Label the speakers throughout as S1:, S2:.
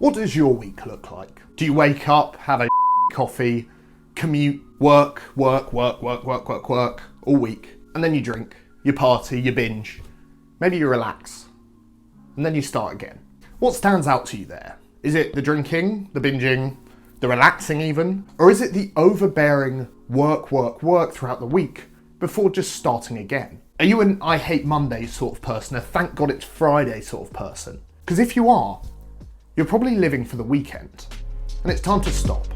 S1: What does your week look like? Do you wake up, have a coffee, commute, work all week, and then you drink, you party, you binge, maybe you relax, and then you start again? What stands out to you there? Is it the drinking, the binging, the relaxing even? Or is it the overbearing work throughout the week before just starting again? Are you an I hate Mondays sort of person, a thank God it's Friday sort of person? Because if you are, you're probably living for the weekend, and it's time to stop.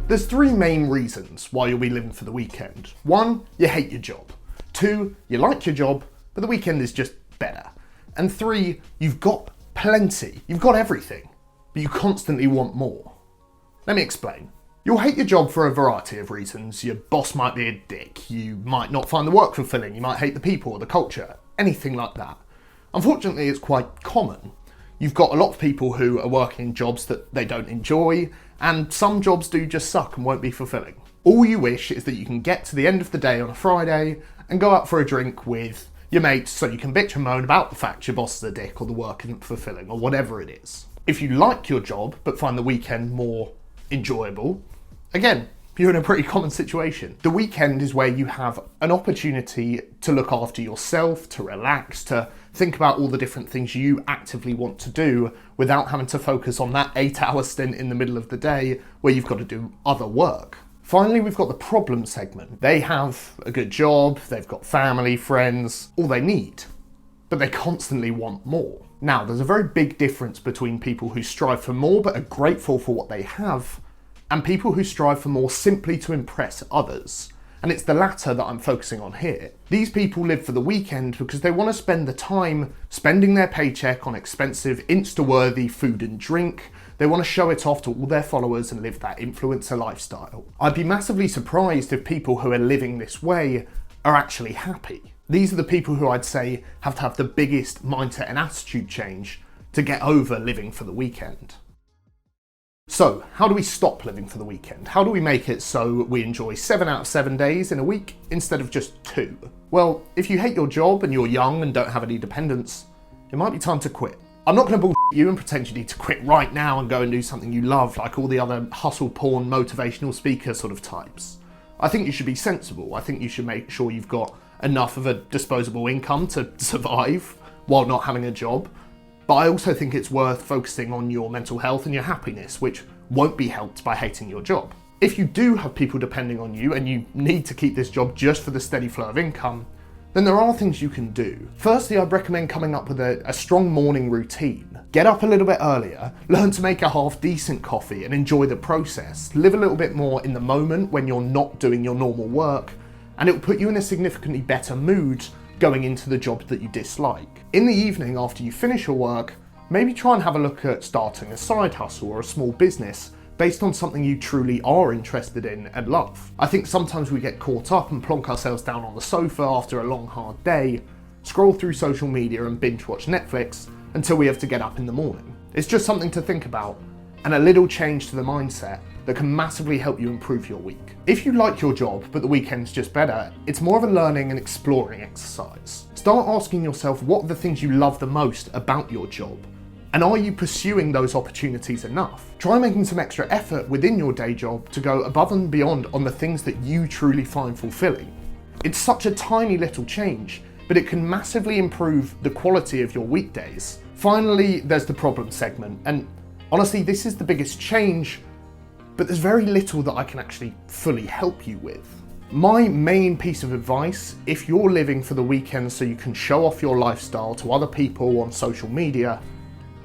S1: There's three main reasons why you'll be living for the weekend. 1, you hate your job. 2, you like your job, but the weekend is just better. And 3, you've got plenty. You've got everything, but you constantly want more. Let me explain. You'll hate your job for a variety of reasons. Your boss might be a dick. You might not find the work fulfilling. You might hate the people or the culture, anything like that. Unfortunately, it's quite common. You've got a lot of people who are working in jobs that they don't enjoy, and some jobs do just suck and won't be fulfilling. All you wish is that you can get to the end of the day on a Friday and go out for a drink with your mates so you can bitch and moan about the fact your boss is a dick or the work isn't fulfilling or whatever it is. If you like your job but find the weekend more enjoyable, again, you're in a pretty common situation. The weekend is where you have an opportunity to look after yourself, to relax, to think about all the different things you actively want to do without having to focus on that 8-hour stint in the middle of the day where you've got to do other work. Finally, we've got the problem segment. They have a good job, they've got family, friends, all they need, but they constantly want more. Now, there's a very big difference between people who strive for more but are grateful for what they have, and people who strive for more simply to impress others. And it's the latter that I'm focusing on here. These people live for the weekend because they want to spend the time spending their paycheck on expensive, Insta-worthy food and drink. They want to show it off to all their followers and live that influencer lifestyle. I'd be massively surprised if people who are living this way are actually happy. These are the people who I'd say have to have the biggest mindset and attitude change to get over living for the weekend. So, how do we stop living for the weekend? How do we make it so we enjoy 7 out of 7 days in a week instead of just 2? Well, if you hate your job and you're young and don't have any dependents, it might be time to quit. I'm not going to bullshit you and pretend you need to quit right now and go and do something you love like all the other hustle porn motivational speaker sort of types. I think you should be sensible. I think you should make sure you've got enough of a disposable income to survive while not having a job. But I also think it's worth focusing on your mental health and your happiness, which won't be helped by hating your job. If you do have people depending on you and you need to keep this job just for the steady flow of income, then there are things you can do. Firstly, I'd recommend coming up with a strong morning routine. Get up a little bit earlier, learn to make a half-decent coffee and enjoy the process. Live a little bit more in the moment when you're not doing your normal work, and it will put you in a significantly better mood going into the job that you dislike. In the evening after you finish your work, maybe try and have a look at starting a side hustle or a small business based on something you truly are interested in and love. I think sometimes we get caught up and plonk ourselves down on the sofa after a long hard day, scroll through social media and binge watch Netflix until we have to get up in the morning. It's just something to think about and a little change to the mindset that can massively help you improve your week. If you like your job, but the weekend's just better, it's more of a learning and exploring exercise. Start asking yourself what are the things you love the most about your job, and are you pursuing those opportunities enough? Try making some extra effort within your day job to go above and beyond on the things that you truly find fulfilling. It's such a tiny little change, but it can massively improve the quality of your weekdays. Finally, there's the problem segment, and honestly, this is the biggest change, but there's very little that I can actually fully help you with. My main piece of advice, if you're living for the weekend so you can show off your lifestyle to other people on social media,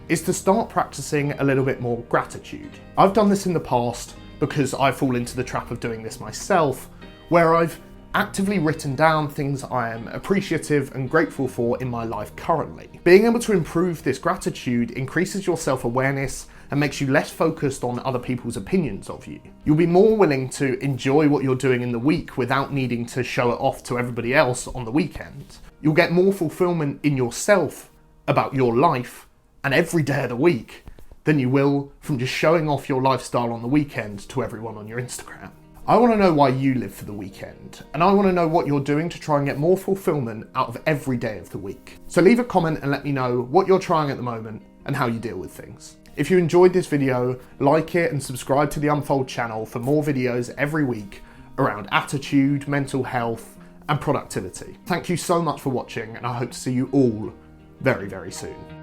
S1: is to start practicing a little bit more gratitude. I've done this in the past because I fall into the trap of doing this myself, where I've actively written down things I am appreciative and grateful for in my life currently. Being able to improve this gratitude increases your self-awareness and makes you less focused on other people's opinions of you. You'll be more willing to enjoy what you're doing in the week without needing to show it off to everybody else on the weekend. You'll get more fulfillment in yourself about your life and every day of the week than you will from just showing off your lifestyle on the weekend to everyone on your Instagram. I want to know why you live for the weekend, and I want to know what you're doing to try and get more fulfillment out of every day of the week. So leave a comment and let me know what you're trying at the moment and how you deal with things. If you enjoyed this video, like it and subscribe to the Unfold channel for more videos every week around attitude, mental health and productivity. Thank you so much for watching, and I hope to see you all very, very soon.